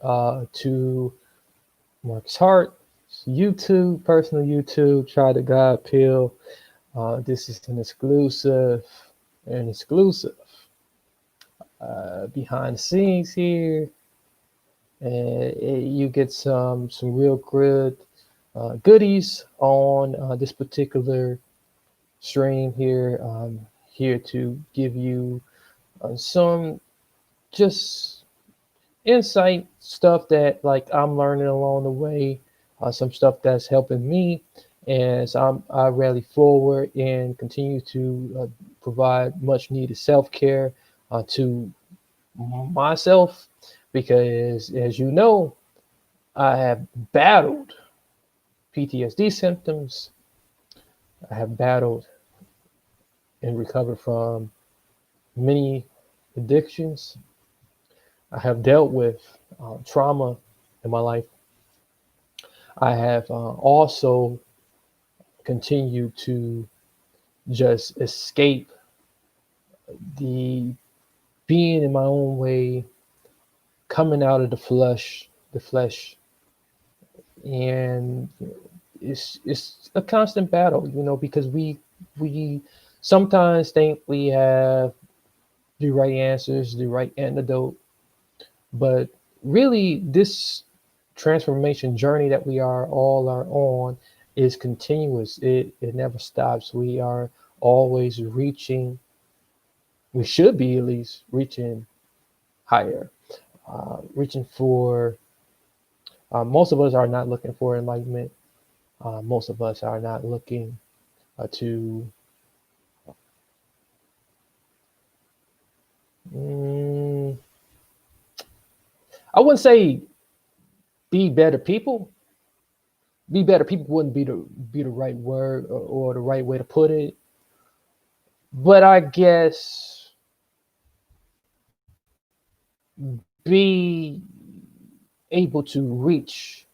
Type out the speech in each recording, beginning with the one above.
to Marcus Hart, YouTube, personal YouTube, Try the God Pill. This is an exclusive behind the scenes here, and you get some real good goodies on this particular stream here. Here to give you some just insight stuff that like I'm learning along the way, some stuff that's helping me as I rally forward and continue to provide much needed self care to myself, because as you know, I have battled PTSD symptoms. I have battled and recovered from many addictions. I have dealt with trauma in my life. I have also continued to just escape the being in my own way, coming out of the flesh, and it's a constant battle, because we sometimes think we have the right answers, the right antidote, but really this transformation journey that we are on is continuous. It never stops. We are always reaching. We should be at least reaching higher, reaching for. Most of us are not looking for enlightenment. Most of us are not looking to. Mm, I wouldn't say be better people. Be better people wouldn't be the right word, or the right way to put it. But I guess be able to reach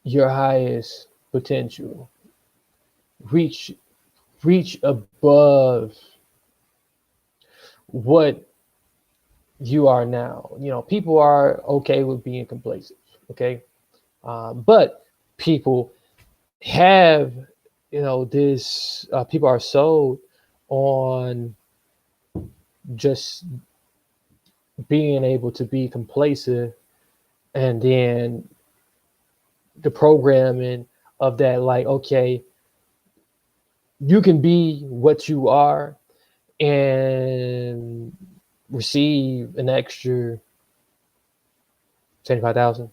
your highest potential, reach reach above what you are now. People are okay with being complacent, okay, but people have, this people are sold on just being able to be complacent, and then the programming of that, like, okay, you can be what you are and receive an extra 75,000,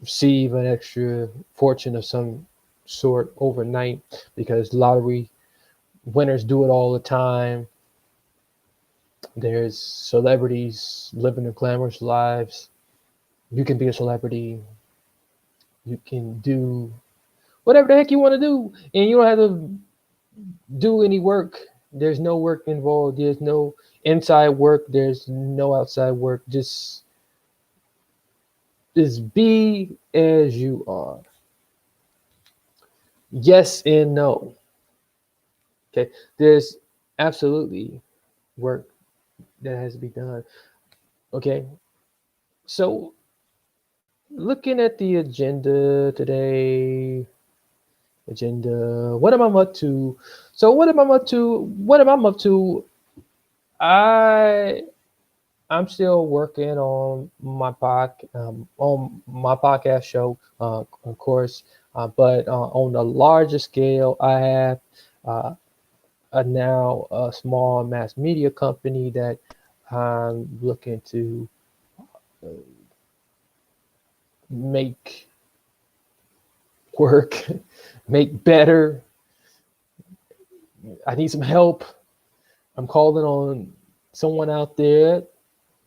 receive an extra fortune of some sort overnight, because lottery winners do it all the time. There's celebrities living their glamorous lives. You can be a celebrity. You can do whatever the heck you want to do, and you don't have to do any work. There's no work involved. There's no inside work. There's no outside work. Just be as you are. Yes and no. Okay. There's absolutely work that has to be done. Okay. So looking at the agenda today, what am I up to? So what am I up to? What am I up to? I I'm still working on my podcast show, of course, but on the larger scale, I have uh, now a small mass media company that I'm looking to make work, make better. I need some help. I'm calling on someone out there,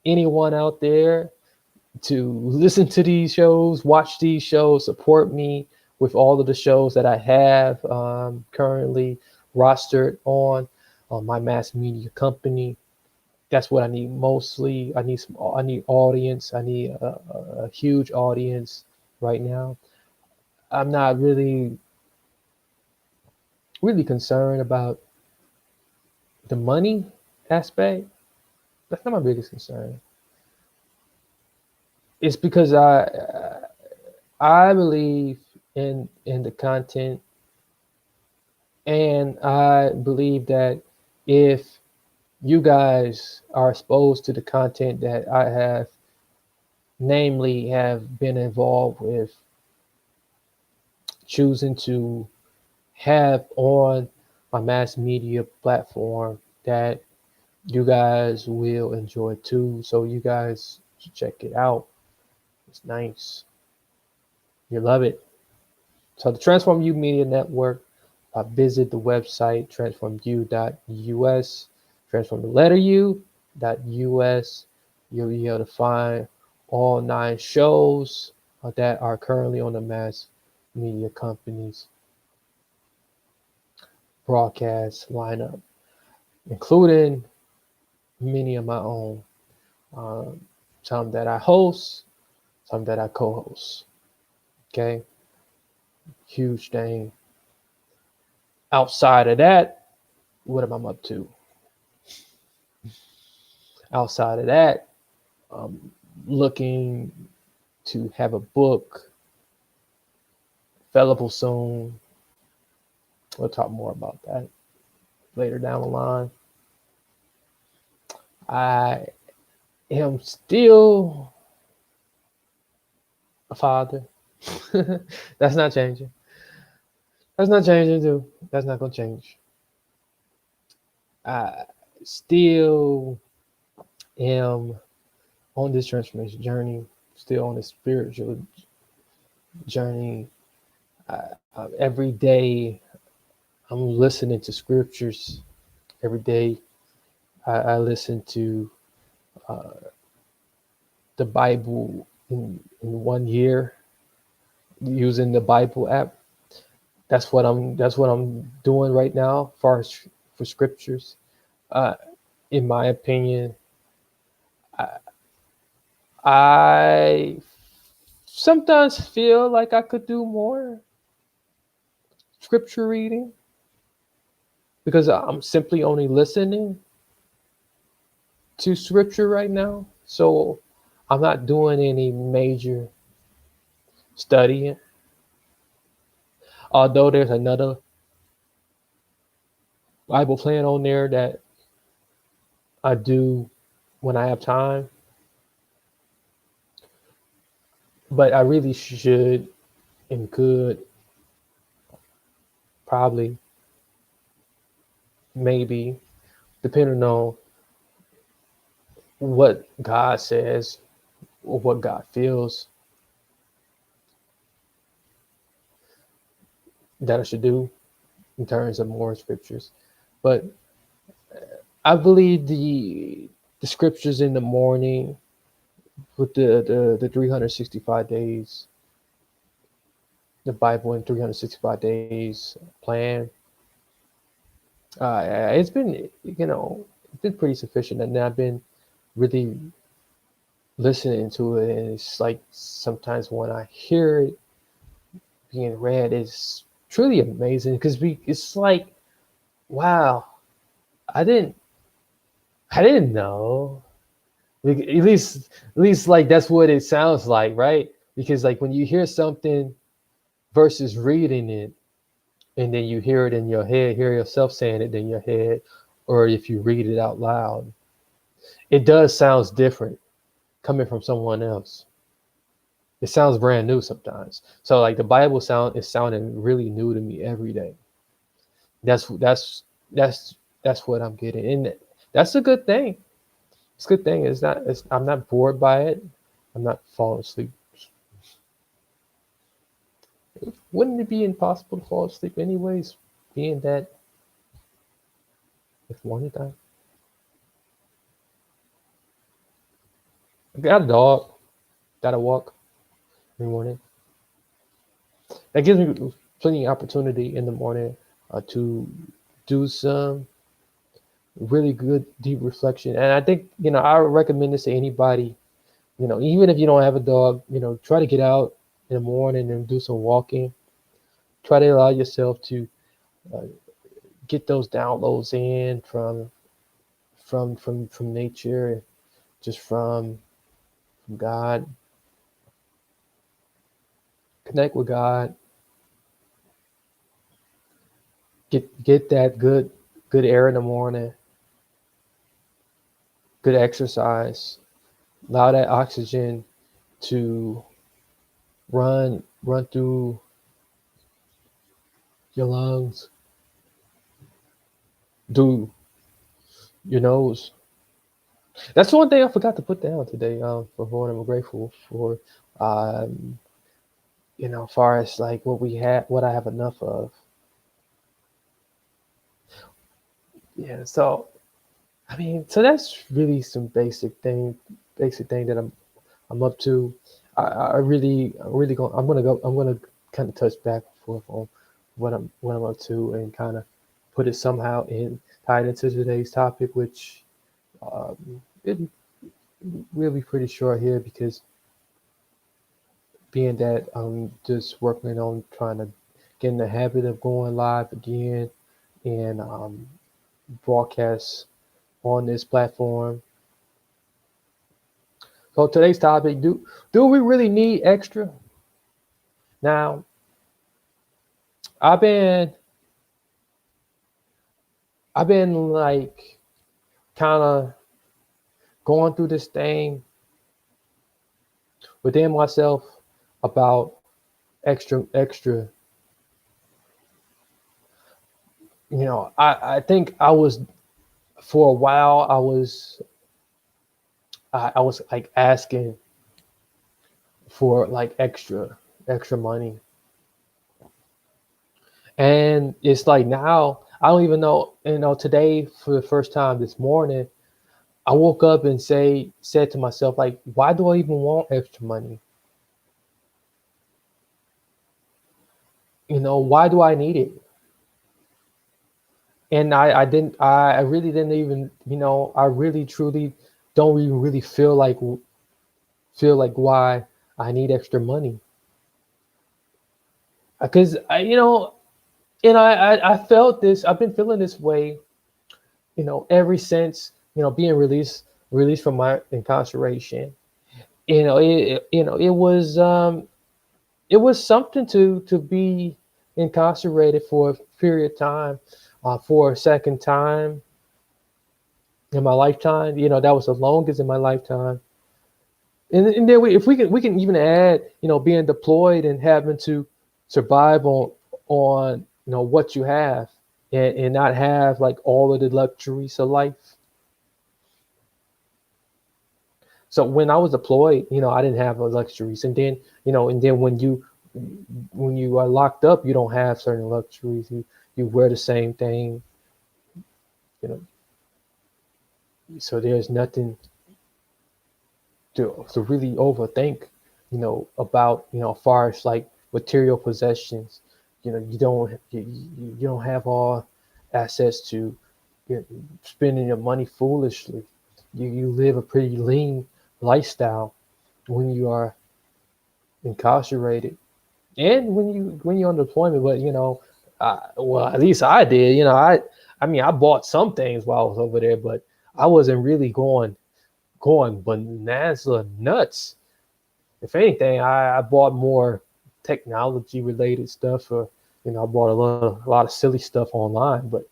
anyone out there, to listen to these shows, watch these shows, support me with all of the shows that I have currently rostered on my mass media company. That's what I need mostly. I need audience. I need a huge audience right now. I'm not really concerned about the money aspect. That's not my biggest concern. it's because I believe in the content, and I believe that if you guys are exposed to the content that I have, namely have been involved with choosing to have on my mass media platform, that you guys will enjoy too. So you guys should check it out. It's nice. You love it. So the Transform U Media Network, visit the website transformu.us, transform the letter U.us. You'll be able to find all 9 shows that are currently on the mass media company's broadcast lineup, including many of my own. Um, some that I host, some that I co-host. Okay, huge thing. Outside of that, what am I up to? Outside of that, I'm looking to have a book available soon. We'll talk more about that later down the line. I am still a father. That's not changing. That's not changing too. That's not gonna change. I still am on this transformation journey, still on this spiritual journey. Every day I'm listening to scriptures. Every day I listen to uh, the Bible in 1 year using the Bible app. That's what I'm doing right now, far as for scriptures. Uh, in my opinion, I, I sometimes feel like I could do more scripture reading because I'm simply only listening to scripture right now. So I'm not doing any major studying. Although there's another Bible plan on there that I do when I have time, but I really should and could probably, maybe, depending on what God says or what God feels that I should do in terms of more scriptures. But I believe the scriptures in the morning with the 365 days, the Bible in 365 days plan. It's been, it's been pretty sufficient, and I've been really listening to it, and it's like sometimes when I hear it being read, it's truly amazing because it's like, wow, I didn't I didn't know. Like, at least like that's what it sounds like, right? Because like when you hear something versus reading it, and then you hear it in your head, hear yourself saying it in your head, or if you read it out loud, it does sounds different coming from someone else. It sounds brand new sometimes. So like the Bible sound is sounding really new to me every day. That's what I'm getting, and that's a good thing. It's a good thing. I'm not bored by it. I'm not falling asleep. Wouldn't it be impossible to fall asleep anyways, being that it's morning time? I got a dog. Got to walk every morning. That gives me plenty of opportunity in the morning to do some really good deep reflection. And I think, I would recommend this to anybody, even if you don't have a dog, try to get out in the morning and do some walking. Try to allow yourself to uh, get those downloads in from nature, just from God. connect with God, get that good air in the morning, good exercise, allow that oxygen to run through your lungs, through your nose. That's the one thing I forgot to put down today. For what I'm grateful for. Um, as far as like what I have enough of. Yeah. So I mean, so that's really some basic thing that I'm up to. I'm gonna kind of touch back and forth on what I'm up to and kind of put it somehow in tied into today's topic, which it will be pretty short here because being that I'm just working on trying to get in the habit of going live again and broadcast on this platform. So today's topic: do we really need extra? Now, I've been I've been like kind of going through this thing within myself about extra. I think I was for a while I was like asking for like extra money, and it's like now I don't even know. Today for the first time this morning, I woke up and said to myself like, why do I even want extra money? Why do I need it? And I really didn't even, I really truly don't even really feel like why I need extra money. Because I felt this. I've been feeling this way, ever since being released from my incarceration. It was something to be incarcerated for a period of time, for a second time in my lifetime. That was the longest in my lifetime. And then if we can even add, being deployed and having to survive on what you have, and not have like all of the luxuries of life. So when I was deployed, I didn't have those luxuries, and then when you are locked up, you don't have certain luxuries. You wear the same thing, you know. So there's nothing to really overthink, about, far as like material possessions. You don't have all access to, spending your money foolishly. You live a pretty lean lifestyle when you are incarcerated, and when you're on deployment. But well, at least I did. I mean, I bought some things while I was over there, but I wasn't really going bananas nuts. If anything, I bought more technology related stuff, or I bought a lot of silly stuff online. But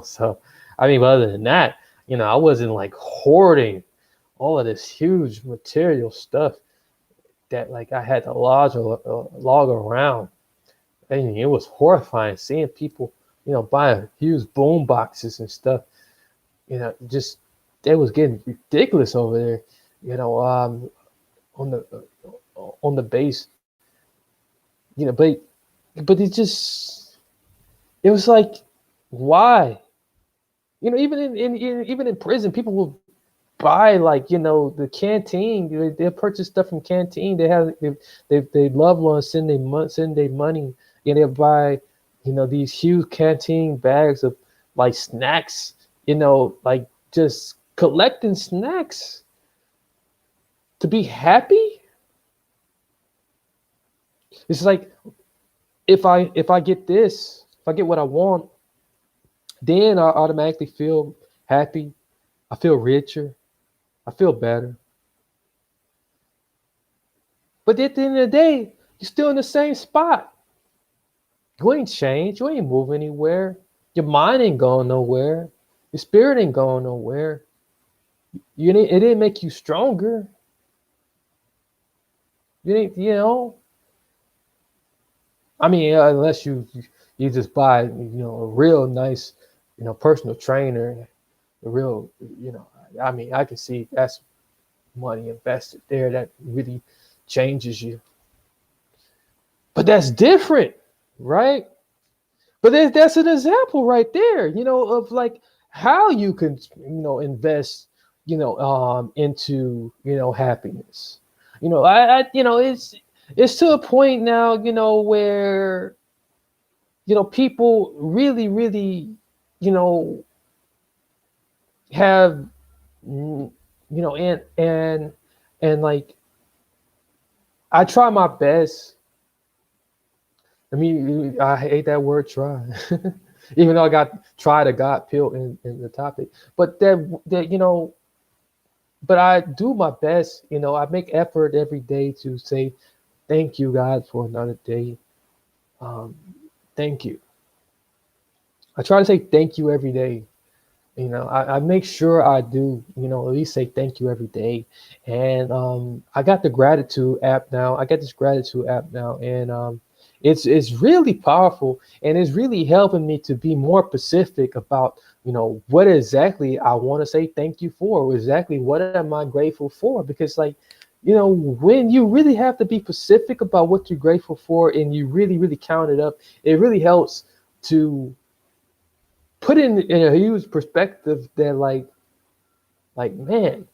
so I mean, but other than that, I wasn't like hoarding all of this huge material stuff that like I had to log around. And it was horrifying seeing people, buy huge boom boxes and stuff. Just they was getting ridiculous over there. On the base. But it was like, why? Even in prison, people will buy like the canteen. They purchase stuff from canteen. They loved ones send their money, and they buy these huge canteen bags of like snacks. Like just collecting snacks to be happy. It's like if I get this, if I get what I want, then I automatically feel happy. I feel richer. I feel better. But at the end of the day, You're still in the same spot. You ain't changed. You ain't moving anywhere. Your mind ain't going nowhere. Your spirit ain't going nowhere. It didn't make you stronger. You didn't, you know. I mean, unless you just buy, a real nice, personal trainer, a real, I mean, I can see that's money invested there that really changes you. But that's different, right? But that's an example right there, of like how you can, invest, into, happiness. It's to a point now, where, people really, really, you know, have, and like, I try my best. I mean, I hate that word try, even though I got try to God pill in the topic. But but I do my best. I make effort every day to say thank you, God, for another day. Um, Thank you. I try to say thank you every day. I make sure I do, at least say thank you every day. And I got the gratitude app now. I got this gratitude app now, and it's really powerful, and it's really helping me to be more specific about, what exactly I want to say thank you for, exactly what am I grateful for, because like, when you really have to be specific about what you're grateful for, and you really, really count it up, it really helps to put in a huge perspective that like man,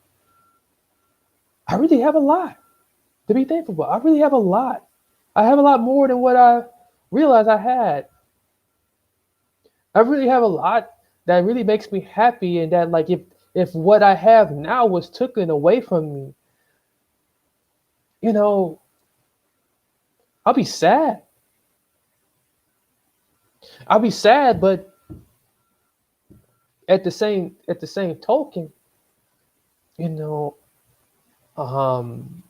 I really have a lot to be thankful for. I really have a lot. I have a lot more than what I realized I had. I really have a lot that really makes me happy, and that like if what I have now was taken away from me, you know, I'll be sad. I'll be sad, but at the same token, you know, um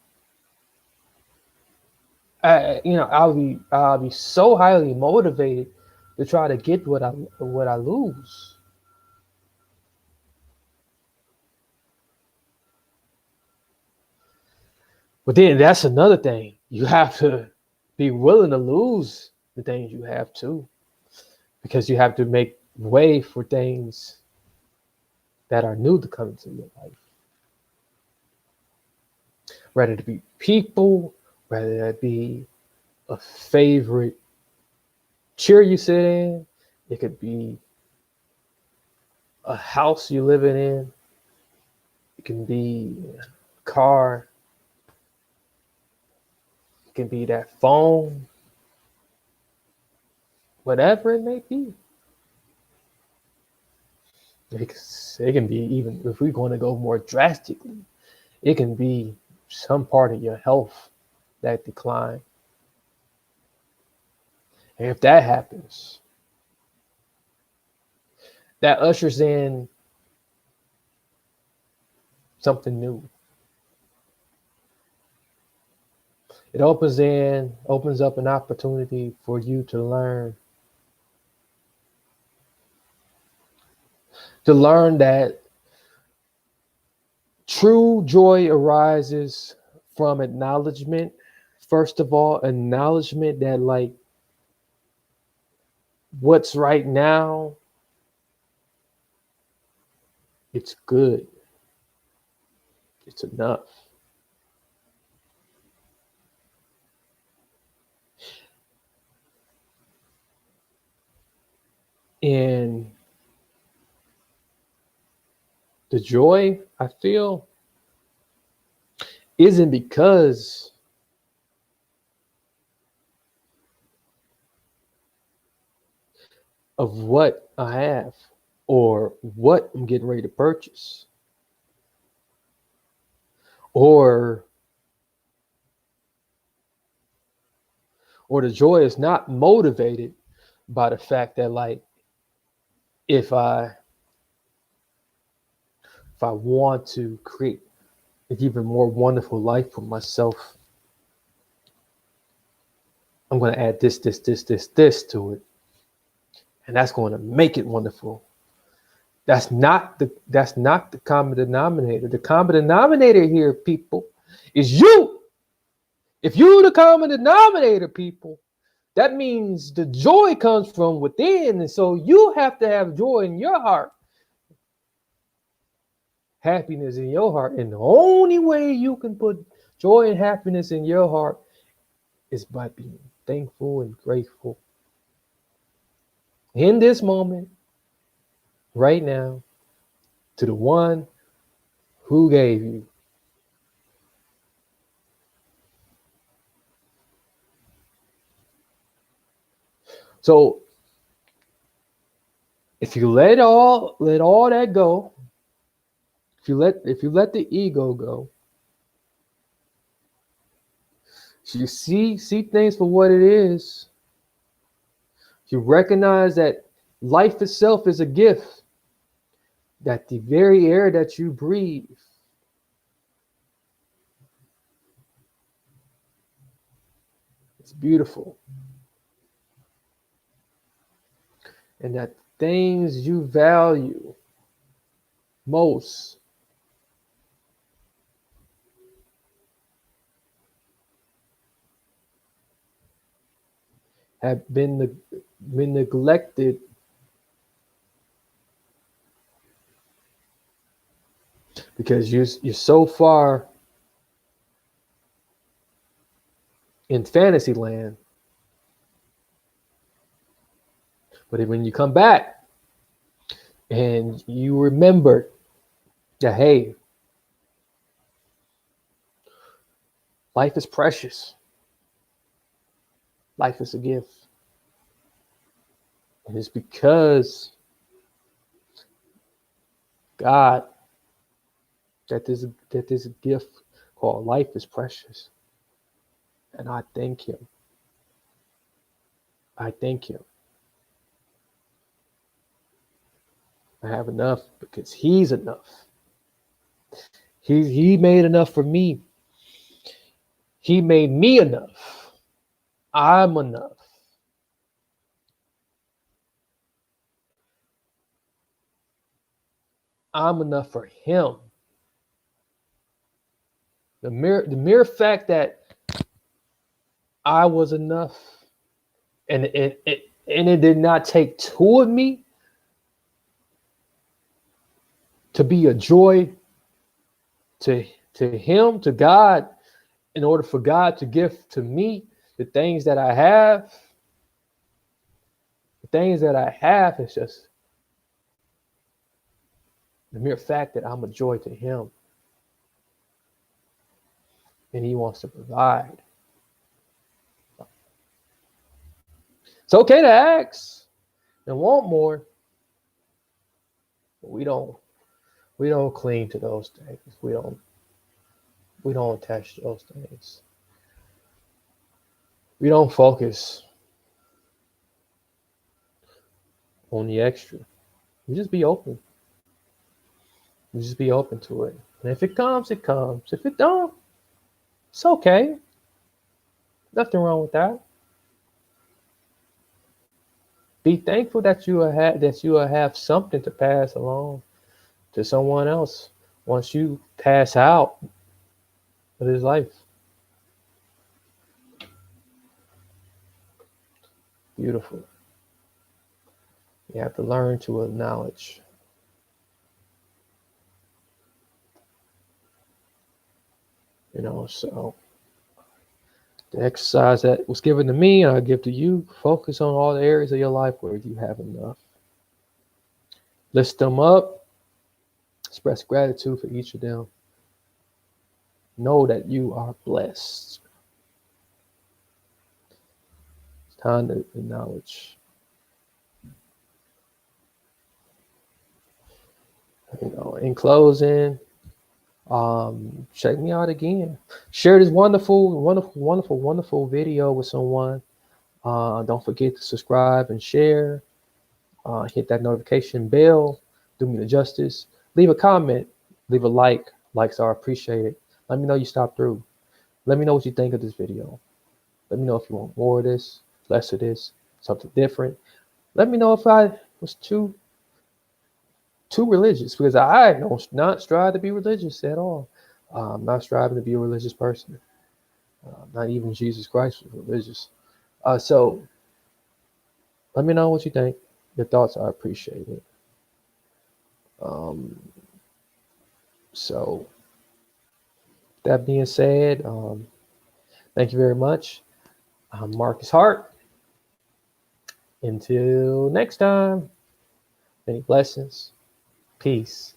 I'll be so highly motivated to try to get what I lose. But then that's another thing. You have to be willing to lose the things you have too, because you have to make way for things that are new to come into your life. Whether it be people, whether it be a favorite chair you sit in, it could be a house you living in, it can be a car, it can be that phone, whatever it may be. It can be, even if we're going to go more drastically, it can be some part of your health that decline. And if that happens, that ushers in something new. It opens up an opportunity for you to learn that true joy arises from acknowledgement. First of all, acknowledgement that like what's right now, it's good. It's enough. And the joy I feel isn't because of what I have or what I'm getting ready to purchase, or the joy is not motivated by the fact that like if I if I want to create an even more wonderful life for myself, I'm going to add this to it. And that's going to make it wonderful. That's not the common denominator. The common denominator here, people, is you. If you're the common denominator, people, that means the joy comes from within. And so you have to have joy in your heart, happiness in your heart. And the only way you can put joy and happiness in your heart is by being thankful and grateful in this moment, right now, to the one who gave you. So if you let all that go, if you let the ego go, you see things for what it is. You recognize that life itself is a gift, that the very air that you breathe is beautiful, and that things you value most have been neglected because you're so far in fantasy land. But when you come back and you remember that, hey, life is precious. Life is a gift. And it's because God that there's a gift called life is precious. And I thank him. I thank him. I have enough because he's enough. He made enough for me. He made me enough. I'm enough. I'm enough for him. The mere fact that I was enough, and it did not take two of me to be a joy to him, to God, in order for God to give to me the things that I have. The things that I have is just the mere fact that I'm a joy to him. And he wants to provide. It's okay to ask and want more, but we don't cling to those things. We don't attach to those things. We don't focus on the extra. We just be open. We just be open to it. And if it comes, it comes. If it don't, it's okay. Nothing wrong with that. Be thankful that you will have something to pass along to someone else once you pass out of this life. Beautiful. You have to learn to acknowledge. So the exercise that was given to me, I give to you. Focus on all the areas of your life where you have enough. List them up. Express gratitude for each of them. Know that you are blessed. It's time to acknowledge. In closing, check me out again. Share this wonderful video with someone. Don't forget to subscribe and share. Hit that notification bell. Do me the justice. Leave a comment. Leave a like. Likes are appreciated. Let me know you stopped through. Let me know what you think of this video. Let me know if you want more of this, less of this, something different. Let me know if I was too religious, because I don't not strive to be religious at all. I'm not striving to be a religious person. Not even Jesus Christ was religious. So let me know what you think. Your thoughts are appreciated. Um, so that being said, thank you very much. I'm Marcus Hart. Until next time, many blessings. Peace.